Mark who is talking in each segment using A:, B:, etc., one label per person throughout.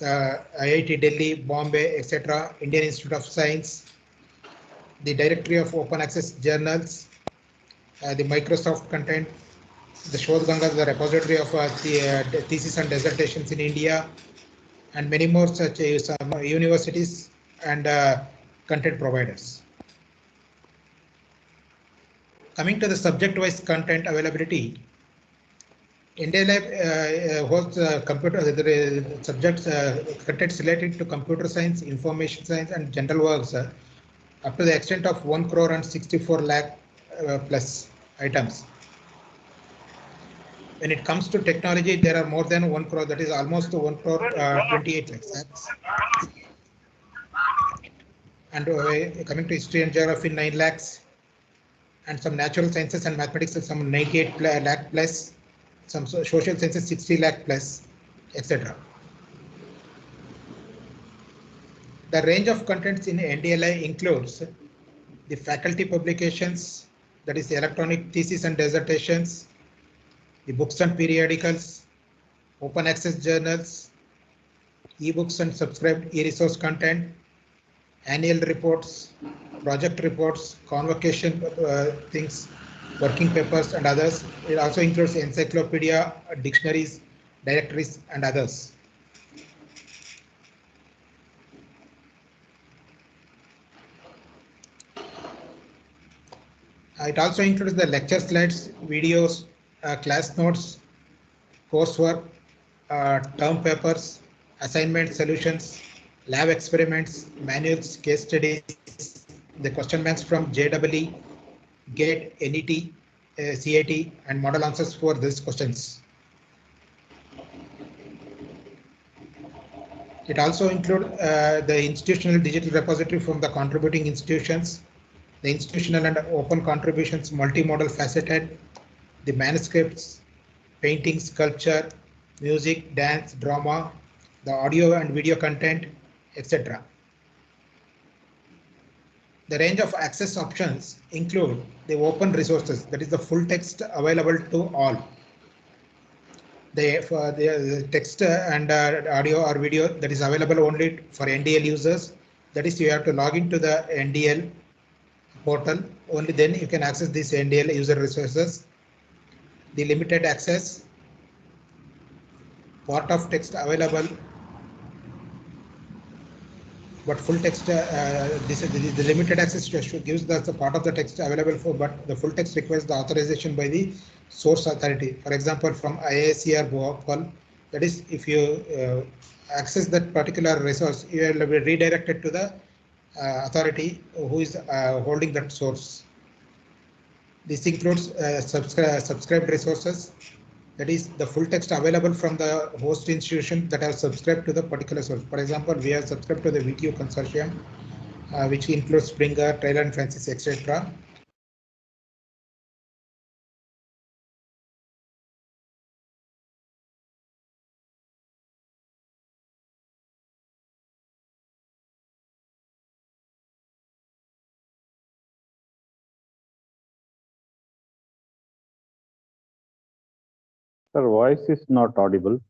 A: IIT Delhi, Bombay, etc., Indian Institute of Science, the Directory of Open Access Journals, the Microsoft content, the Shodh Ganga, the repository of the thesis and dissertations in India, and many more such universities and content providers. Coming to the subject-wise content availability, India Lab hosts computer subjects content related to computer science, information science, and general works up to the extent of 1 crore and 64 lakh plus items. When it comes to technology, there are more than 1 crore, that is almost 1 crore 28 lakhs. And coming to history and geography, 9 lakhs. And some natural sciences and mathematics, some 98 lakh plus. Some social sciences, 60 lakh plus, etc. The range of contents in NDLI includes the faculty publications, that is the electronic thesis and dissertations, the books and periodicals, open access journals, e-books and subscribed e-resource content, annual reports, project reports, convocation things, working papers and others. It also includes encyclopedia, dictionaries, directories and others. It also includes the lecture slides, videos, class notes, coursework, term papers, assignment solutions, lab experiments, manuals, case studies, the question banks from JEE, GATE, NET, CIT, and model answers for these questions. It also includes the institutional digital repository from the contributing institutions, the institutional and open contributions, multimodal faceted, the manuscripts, painting, sculpture, music, dance, drama, the audio and video content, etc. The range of access options include the open resources, that is the full text available to all. The text and audio or video that is available only for NDL users, that is you have to log into the NDL portal, only then you can access these NDL user resources. The limited access, part of text available, but full text, the limited access gives the part of the text available for, but the full text requires the authorization by the source authority. For example, from IISER Bhopal, that is if you access that particular resource, you will be redirected to the authority who is holding that source. This includes subscribed resources, that is the full text available from the host institution that have subscribed to the particular source. For example, we have subscribed to the VTU consortium, which includes Springer, Taylor and Francis, etc.
B: Sir, voice is not audible.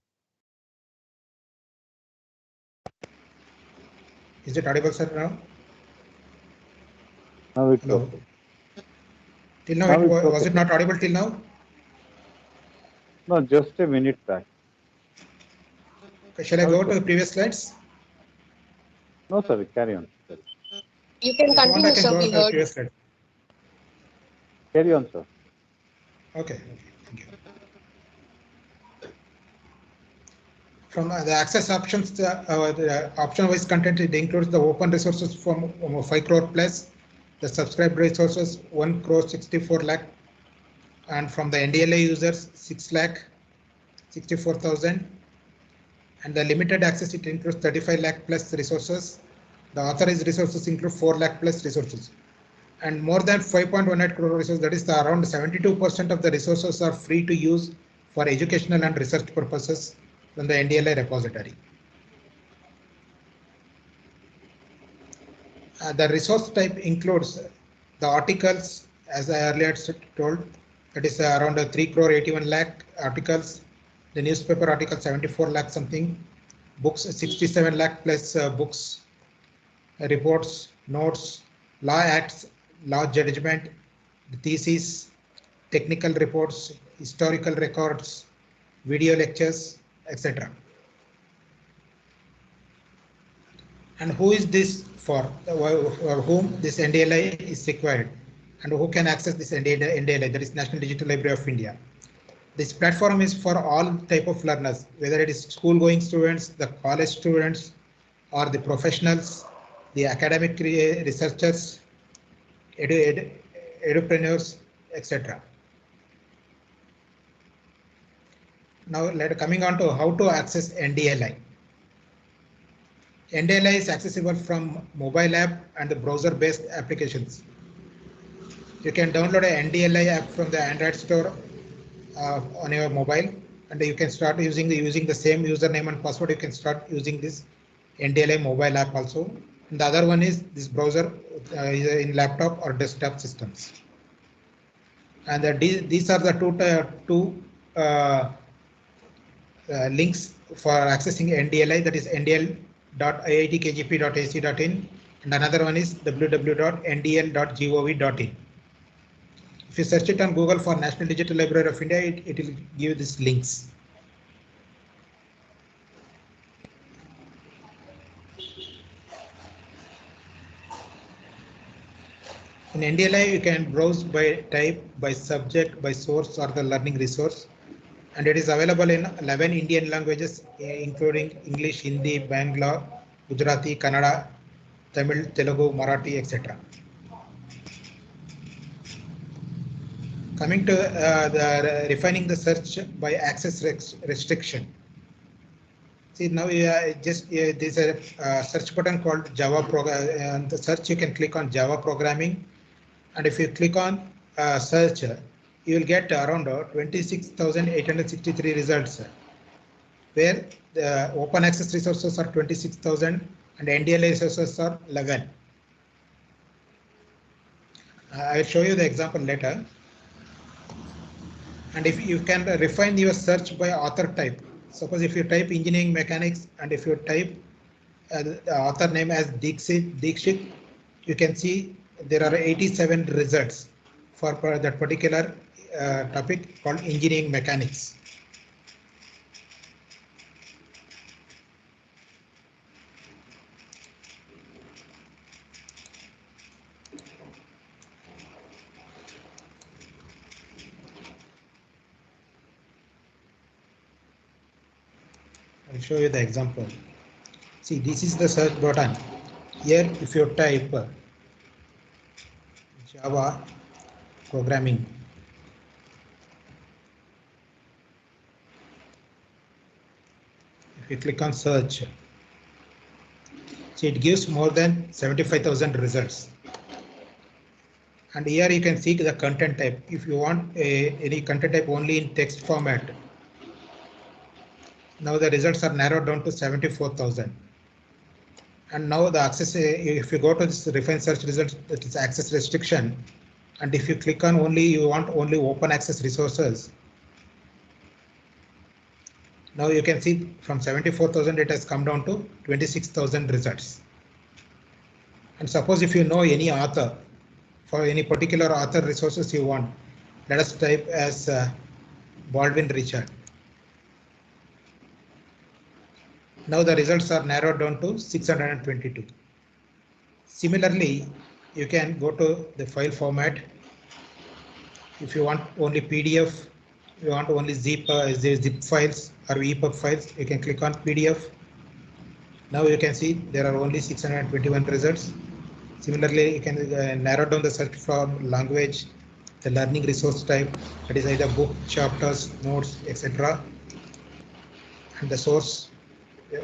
A: Is it audible, sir, now?
B: Now it's
A: Hello.
B: okay.
A: Till now,
B: Now
A: was it not audible till now?
B: No, just a minute back.
A: Okay, shall I go to the previous slides?
B: No, sir, carry on.
C: You can continue, sir. We heard.
A: Previous slide.
B: Carry on, sir.
A: Okay, thank you. From the access options, the option-wise content, it includes the open resources from 5 crore plus, the subscribed resources 1 crore 64 lakh, and from the NDLA users 6 lakh 64,000, and the limited access, it includes 35 lakh plus resources. The authorized resources include 4 lakh plus resources, and more than 5.18 crore resources, that is around 72% of the resources are free to use for educational and research purposes from the NDLI repository. The resource type includes the articles, as I earlier told, that is around 3 crore 81 lakh articles, the newspaper article 74 lakh something, books 67 lakh plus books, reports, notes, law acts, law judgment, theses, technical reports, historical records, video lectures, etc. And who is this for? Whom this NDLI is required, and who can access this NDLI? That is National Digital Library of India. This platform is for all type of learners, whether it is school-going students, the college students, or the professionals, the academic researchers, edupreneurs, etc. Now, coming on to how to access NDLI. NDLI is accessible from mobile app and the browser-based applications. You can download an NDLI app from the Android store on your mobile, and you can start using the same username and password. You can start using this NDLI mobile app also. And the other one is this browser in laptop or desktop systems. And these are the two links for accessing NDLI, that is ndl.iitkgp.ac.in, and another one is www.ndl.gov.in. If you search it on Google for National Digital Library of India, it will give these links. In NDLI, you can browse by type, by subject, by source, or the learning resource. And it is available in 11 Indian languages, including English, Hindi, Bangla, Gujarati, Kannada, Tamil, Telugu, Marathi, etc. Coming to the refining the search by access restriction. See, now there's a search button called Java program. The search, you can click on Java programming, and if you click on search, you will get around 26,863 results, where the open access resources are 26,000 and NDLI resources are 11. I'll show you the example later. And if you can refine your search by author type, suppose if you type engineering mechanics and if you type the author name as Dikshit, you can see there are 87 results for that particular topic called engineering mechanics. I'll show you the example. See, this is the search button. Here, if you type Java programming, if you click on search, see, it gives more than 75,000 results. And here you can see the content type. If you want any content type only in text format, now the results are narrowed down to 74,000. And now the access, if you go to this refine search results, that is access restriction. And if you click on only, you want only open access resources. Now you can see from 74,000, it has come down to 26,000 results. And suppose if you know any author, for any particular author resources you want, let us type as Baldwin Richard. Now the results are narrowed down to 622. Similarly, you can go to the file format. If you want only PDF, you want only zip files or EPUB files, you can click on PDF. Now you can see there are only 621 results. Similarly, you can narrow down the search from language, the learning resource type, that is either book, chapters, notes, etc. And the source,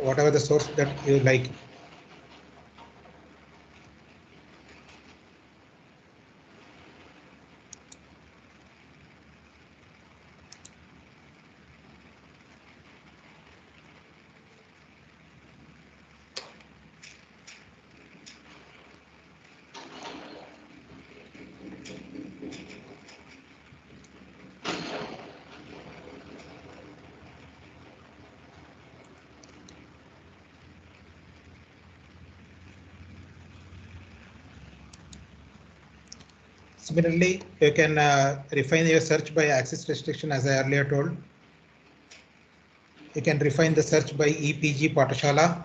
A: whatever the source that you like. Similarly, you can refine your search by access restriction, as I earlier told. You can refine the search by EPG Pathashala.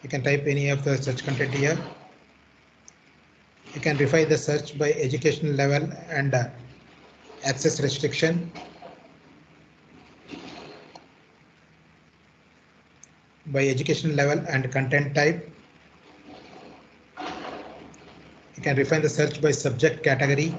A: You can type any of the search content here. You can refine the search by educational level and access restriction, by education level and content type. You can refine the search by subject category.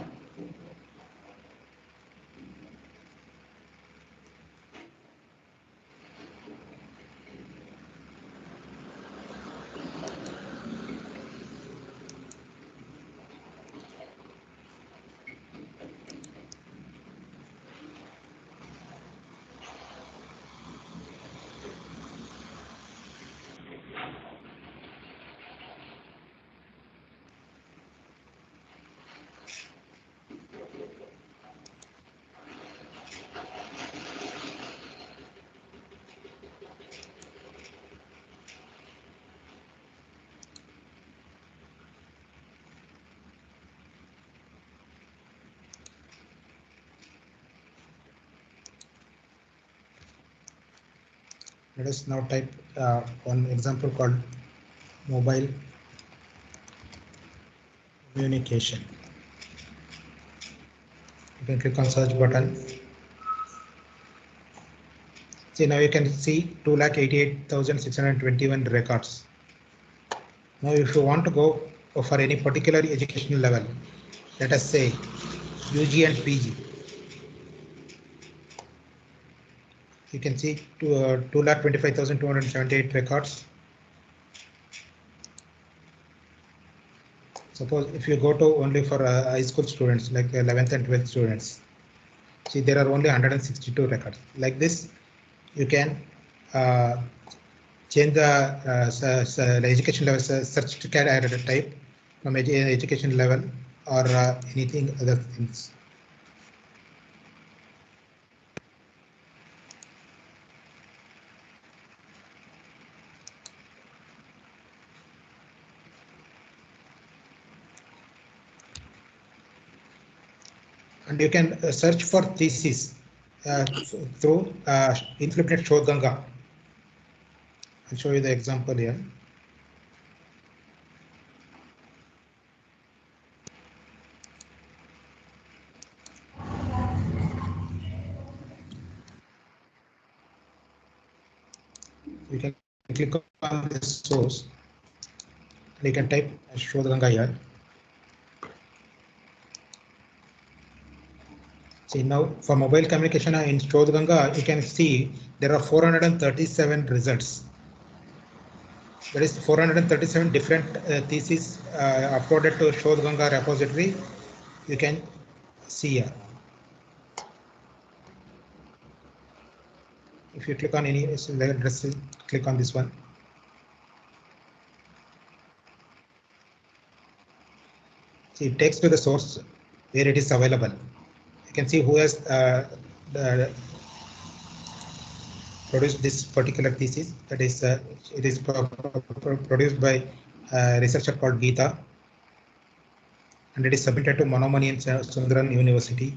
A: Let us now type one example called mobile communication. You can click on search button. See, now you can see 288,621 records. Now, if you want to go for any particular educational level, let us say UG and PG, you can see 225,278 records. Suppose if you go to only for high school students, like 11th and 12th students, see there are only 162 records. Like this, you can change the education level search type from education level or anything other things. And you can search for thesis through Infinite Shodhganga. I'll show you the example here. You can click on this source and you can type Shodhganga here. See, now for mobile communication in Shodhganga, you can see there are 437 results. There is 437 different theses uploaded to Shodhganga repository. You can see here. If you click on any address, click on this one. See, it takes to the source where it is available. You can see who has produced this particular thesis. That is, it is produced by a researcher called Geeta, and it is submitted to Manomani and Sundaram University.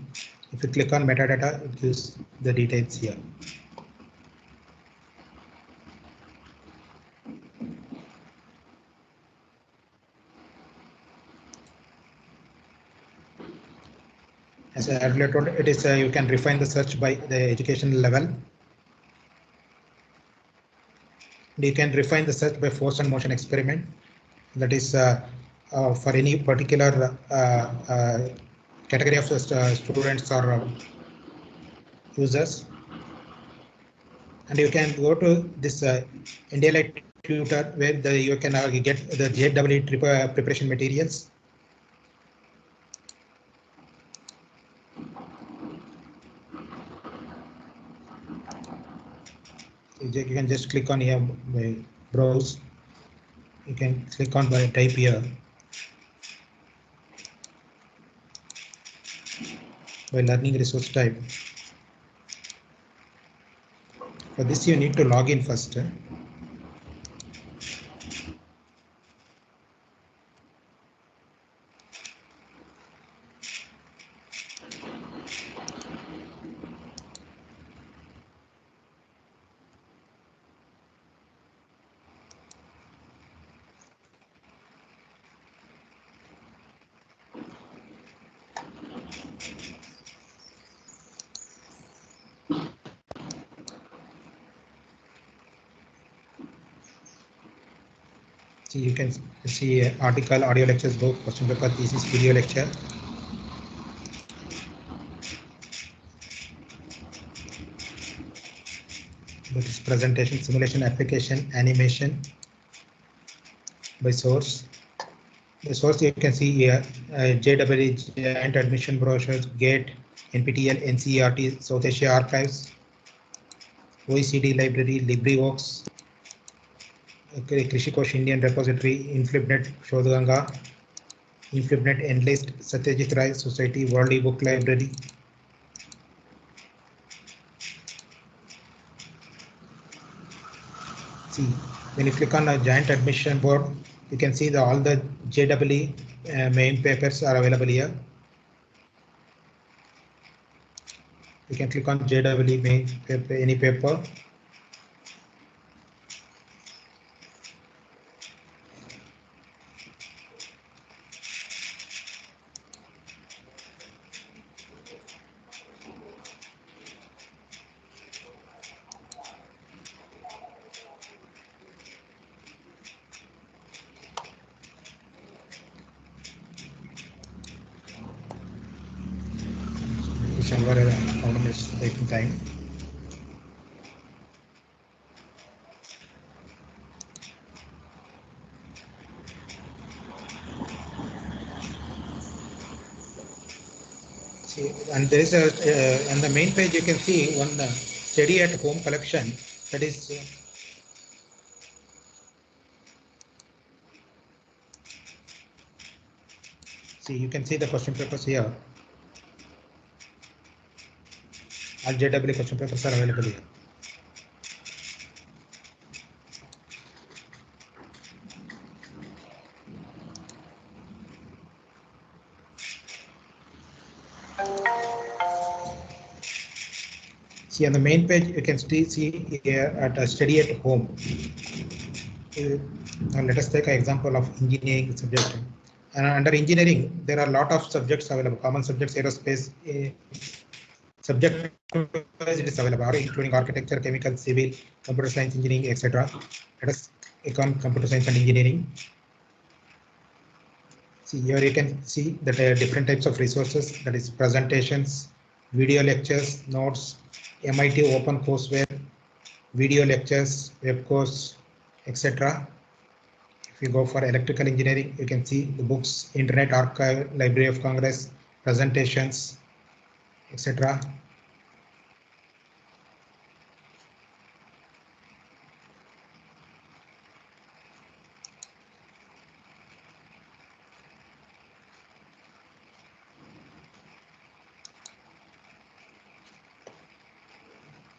A: If you click on metadata, it gives the details here. As I earlier told, it is you can refine the search by the education level. And you can refine the search by force and motion experiment. That is for any particular category of students or users. And you can go to this India Lite Tutor, where you can get the JEE preparation materials. You can just click on here, browse. You can click on by type here. By learning resource type. For this, you need to log in first. See, you can see article, audio lectures, book, question paper, thesis, video lecture. That is presentation, simulation, application, animation by source. The source you can see here, JEE, Joint Admission Brochures, GATE, NPTEL, NCERT, South Asia Archives, OECD Library, LibriVox, Krishikosh Indian Repository, InflibNet, Shodhganga, InflibNet, Enlist, Satyajit Ray Society, World eBook Library. See, when you click on a Joint Admission Board, you can see all the JEE main papers are available here. You can click on JEE main paper, any paper. Whichever problem is taking time. See, and there is a on the main page you can see one study at home collection, that is see, you can see the question papers here. All JEE question papers are available here. See, on the main page you can still see here at a study at home. Now let us take an example of engineering subject. And under engineering, there are a lot of subjects available. Common subjects, aerospace, subject it is available, including architecture, chemical, civil, computer science, engineering, etc. Let us click on computer science and engineering. See, here you can see that there are different types of resources, that is presentations, video lectures, notes, MIT Open Courseware, video lectures, web course, etc. If you go for electrical engineering, you can see the books, Internet Archive, Library of Congress, presentations, etc.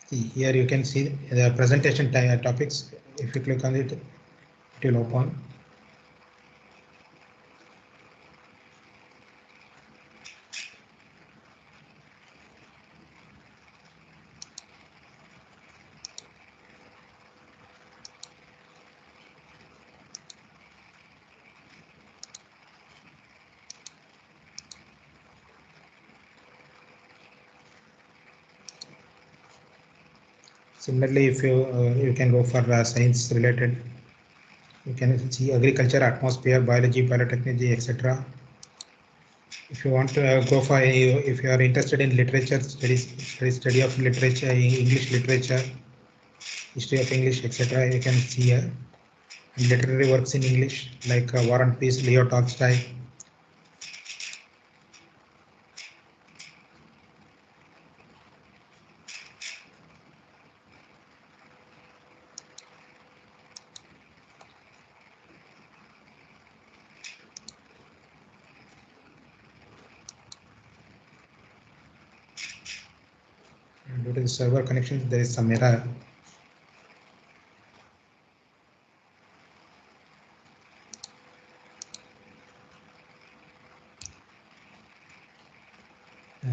A: See, here you can see the presentation topics. If you click on it, it will open. Similarly, if you can go for science related, you can see agriculture, atmosphere, biology, biotechnology, etc. If you want to go for if you are interested in literature studies, study of literature, English literature, history of English, etc., you can see here. And literary works in English like War and Peace, Leo Tolstoy. And due to the server connection, there is some error.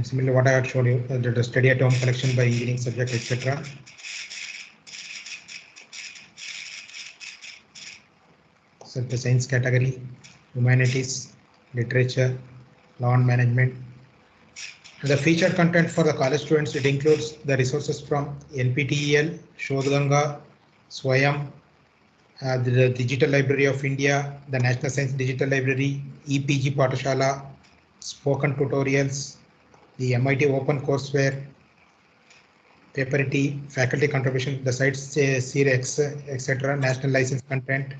A: Similarly, what I had showed you, the study at home collection by engineering subject, etc. So the science category, humanities, literature, law and management, The featured content for the college students, it includes the resources from NPTEL, Shodhganga, Swayam, the Digital Library of India, the National Science Digital Library, EPG Pathshala, spoken tutorials, the MIT Open Courseware, Paperity, faculty contribution, the sites CREX, etc., national license content.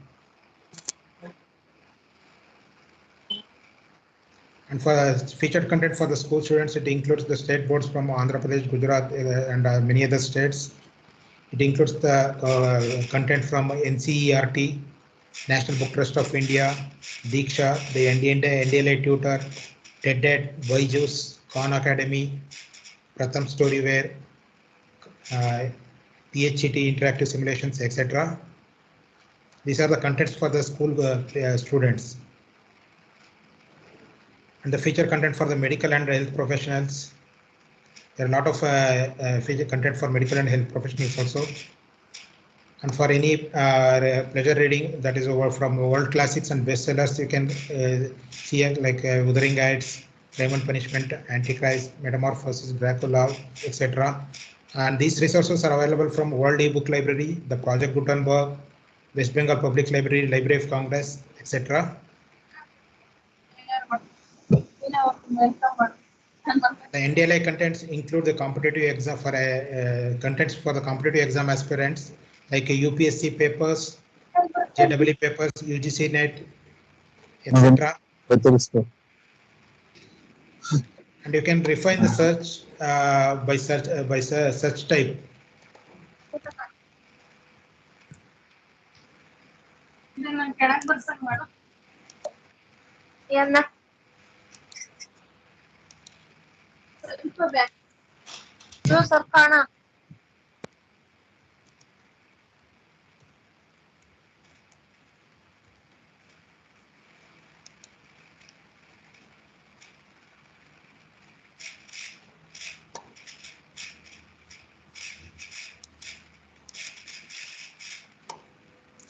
A: And for featured content for the school students, it includes the state boards from Andhra Pradesh, Gujarat, and many other states. It includes the content from NCERT, National Book Trust of India, Diksha, the NDLA tutor, TED, Byju's, Khan Academy, Pratham Storyware, PHET interactive simulations, etc. These are the contents for the school students. And the feature content for the medical and health professionals. There are a lot of feature content for medical and health professionals also. And for any pleasure reading, that is over from world classics and bestsellers, you can see like Wuthering Heights, Crime and Punishment, Antichrist, Metamorphosis, Dracula, etc. And these resources are available from World eBook Library, the Project Gutenberg, West Bengal Public Library, Library of Congress, etc. The NDLI contents include the competitive exam for contents for the competitive exam aspirants like UPSC papers, JEE papers, UGC NET, etc. And you can refine the search by search type.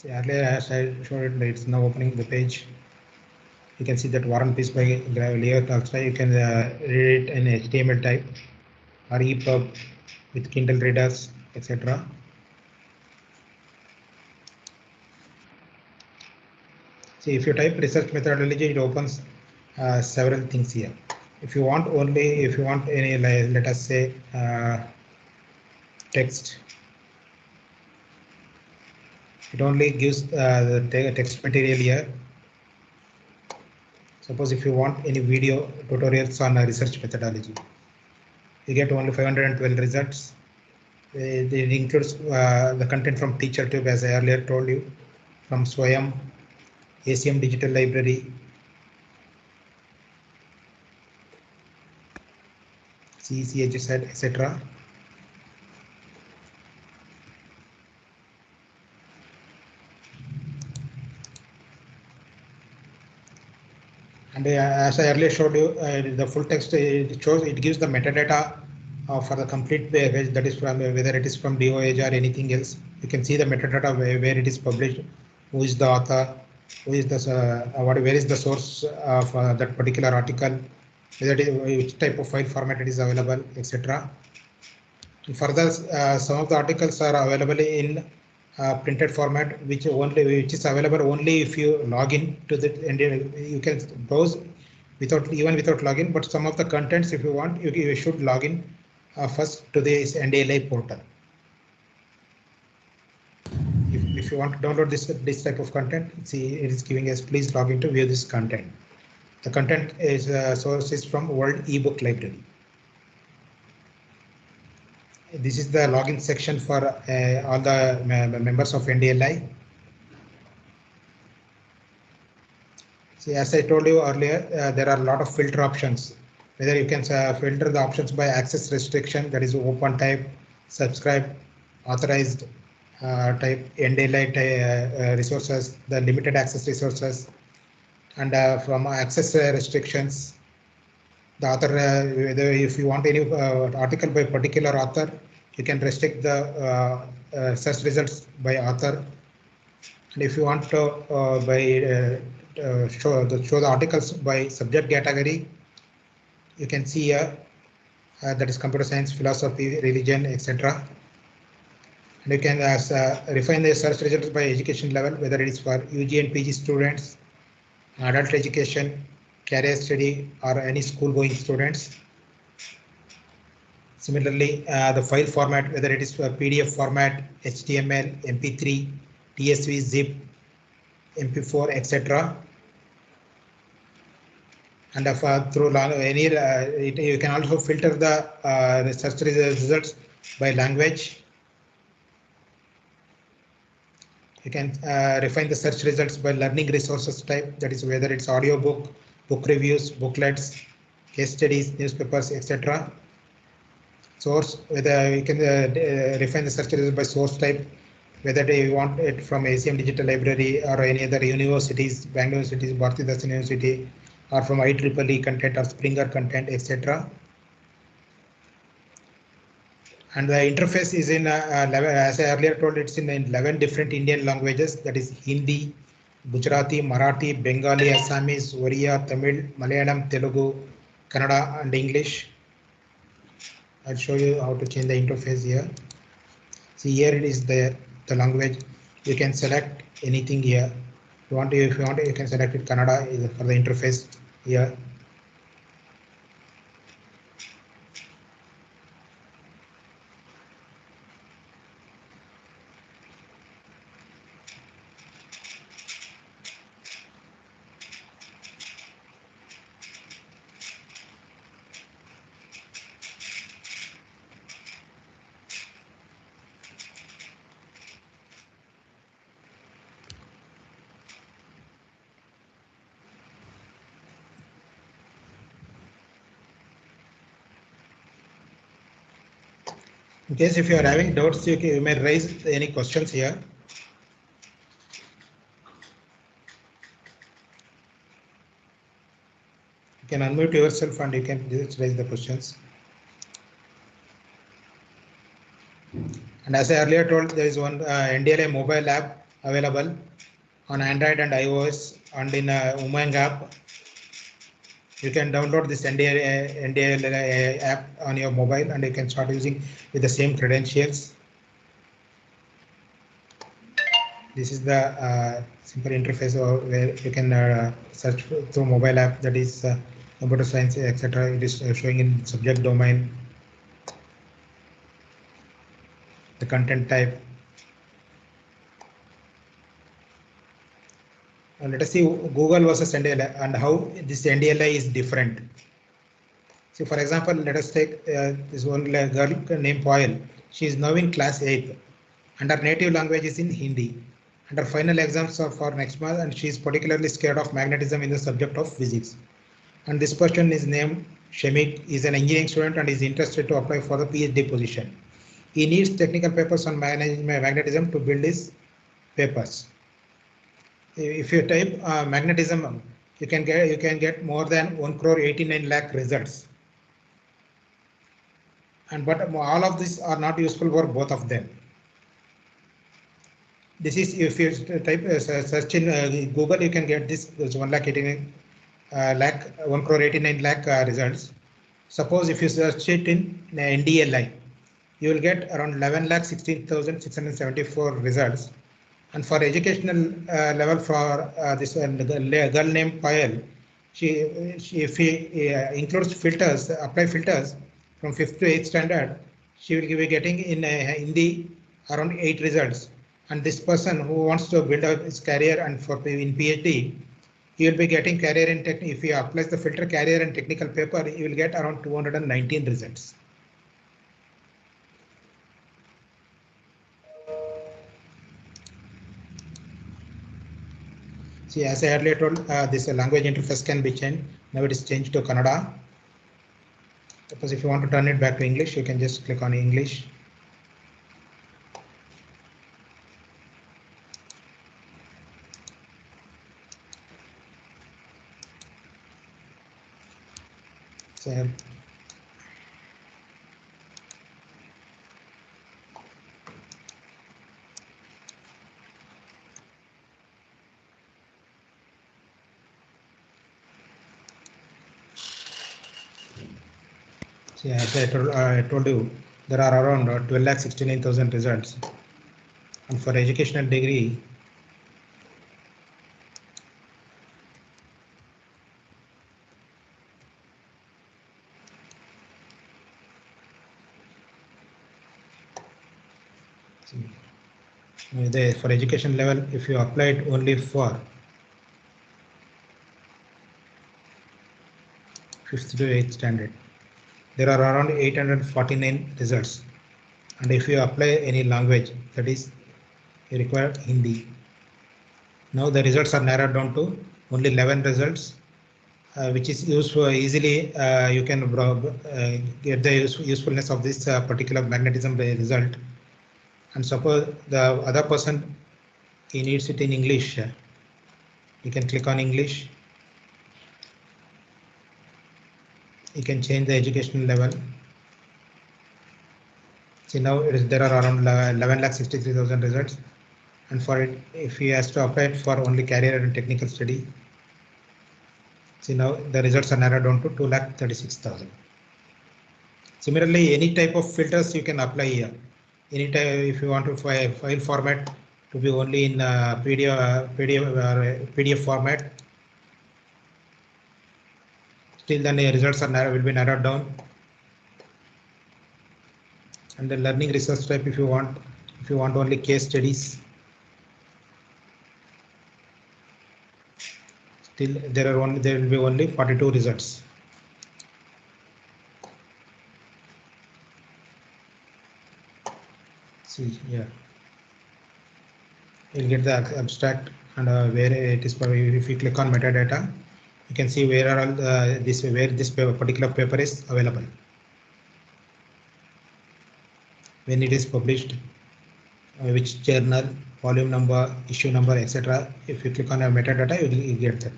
A: Earlier, as I showed, it's now opening the page. You can see that War and Peace by Leo Tolstoy. You can read it in HTML type or EPUB with Kindle readers, etc. See, if you type research methodology, it opens several things here. If you want any, let us say, text, it only gives the text material here. Suppose if you want any video tutorials on research methodology, you get only 512 results. It includes the content from TeacherTube, as I earlier told you, from Swayam, ACM Digital Library, CECHZ, etc. And as I earlier showed you, the full text it gives the metadata for the complete page, that is from whether it is from DOAJ or anything else. You can see the metadata where it is published, who is the author, who is the where is the source of that particular article, whether it is, which type of file format it is available, etc. Further, some of the articles are available in printed format, which is available only if you log in to the you can browse without login. But some of the contents, if you want, you should log in first to this NDLI portal. If you want to download this type of content, see it is giving us please log in to view this content. The content is source is from World eBook Library. This is the login section for all the members of NDLI. See, as I told you earlier, there are a lot of filter options. Whether you can filter the options by access restriction, that is open type, subscribe, authorized type, NDLI resources, the limited access resources, and from access restrictions, the author, whether if you want any article by particular author, you can restrict the search results by author. And if you want to show the articles by subject category, you can see here that is computer science, philosophy, religion, etc. And you can refine the search results by education level, whether it is for UG and PG students, adult education, career study, or any school going students. Similarly, the file format, whether it is PDF format, HTML, MP3, TSV, zip, MP4, etc. And if, through any, you can also filter the search results by language. You can refine the search results by learning resources type, that is whether it's audio book, book reviews, booklets, case studies, newspapers, etc. Source, whether you can refine the search results by source type, whether you want it from ACM Digital Library or any other universities, Bangalore University, Bharatiya University, or from IEEE content or Springer content, etc. And the interface is in, as I earlier told, it's in 11 different Indian languages, that is Hindi, Gujarati, Marathi, Bengali, Assamese, Oriya, Tamil, Malayalam, Telugu, Kannada, and English. I'll show you how to change the interface here. See, here it is the language. You can select anything here. If you want, you can select it Kannada for the interface here. In case if you are having doubts, you may raise any questions here. You can unmute yourself and you can just raise the questions. And as I earlier told, there is one NDLA mobile app available on Android and iOS, and in Umang app. You can download this NDLA app on your mobile and you can start using with the same credentials. This is the simple interface where you can search through mobile app, that is computer science, etc. It is showing in subject domain, the content type. Let us see Google versus NDLA and how this NDLA is different. So for example, let us take this one girl named Poyal. She is now in class 8th and her native language is in Hindi. And her final exams are for next month and she is particularly scared of magnetism in the subject of physics. And this person is named Shemik, is an engineering student and is interested to apply for the PhD position. He needs technical papers on magnetism to build his papers. If you type magnetism, you can get more than 1 crore 89 lakh results. And but all of these are not useful for both of them. This is if you type search in Google, you can get this 1 lakh 89 lakh 1 crore 89 lakh results. Suppose if you search it in NDLI, you will get around 11 lakh 16,674 results. And for educational level, for this girl named Payal, if he includes filters, apply filters from 5th to 8th standard, she will be getting in Hindi around 8 results. And this person who wants to build up his career and for in PhD, he will be getting career in tech. If he applies the filter career and technical paper, he will get around 219 results. See, as I earlier told, this language interface can be changed. Now it is changed to Kannada. Suppose if you want to turn it back to English, you can just click on English. So, See, as I told you, there are around 12,69,000 results, and for educational degree, for education level, if you apply it only for 5th to 8th standard, there are around 849 results. And if you apply any language, that is, you require Hindi. Now the results are narrowed down to only 11 results, which is useful easily. You can get the usefulness of this particular magnetism result. And suppose the other person, he needs it in English, you can click on English. You can change the educational level. See, now there are around 11,63,000 results, and for it, if he has to apply it for only career and technical study, see, now the results are narrowed down to 2,36,000. Similarly, any type of filters you can apply here. Any type, if you want to file format to be only in PDF format, still then the results are will be narrowed down. And the learning research type, if you want only case studies, still there will be only 42 results. See here, you'll get the abstract and where it is. If you click on metadata, you can see where are all where this particular paper is available, when it is published, which journal, volume number, issue number, etc. If you click on a metadata, you will get that.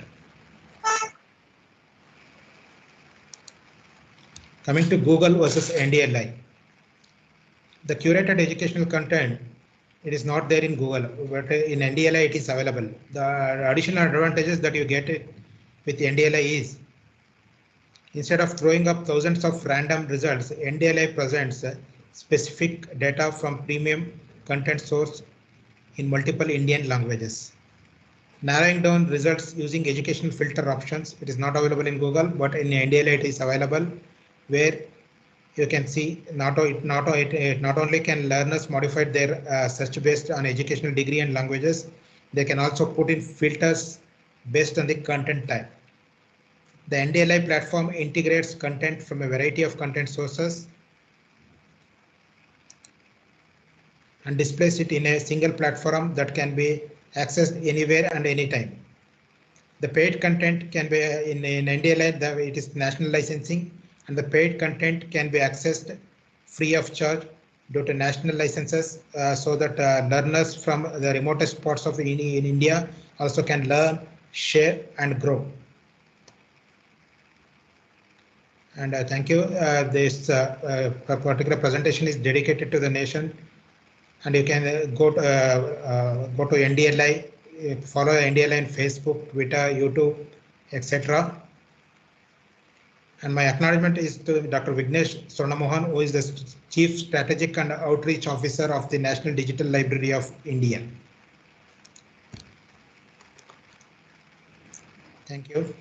A: Coming to Google versus NDLI, the curated educational content, it is not there in Google, but in NDLI it is available. The additional advantages that you get with NDLI is, instead of throwing up thousands of random results, NDLI presents specific data from premium content source in multiple Indian languages. Narrowing down results using educational filter options, it is not available in Google, but in NDLI it is available, where you can see not only can learners modify their search based on educational degree and languages, they can also put in filters based on the content type. The NDLI platform integrates content from a variety of content sources and displays it in a single platform that can be accessed anywhere and anytime. The paid content can be in NDLI, it is national licensing, and the paid content can be accessed free of charge due to national licenses, so that learners from the remotest parts of in India also can learn, share, and grow. And thank you. This particular presentation is dedicated to the nation, and you can go to NDLI, follow NDLI on Facebook, Twitter, YouTube, etc. And my acknowledgement is to Dr. Vignesh Swarnamohan, who is the Chief Strategic and Outreach Officer of the National Digital Library of India. Thank you.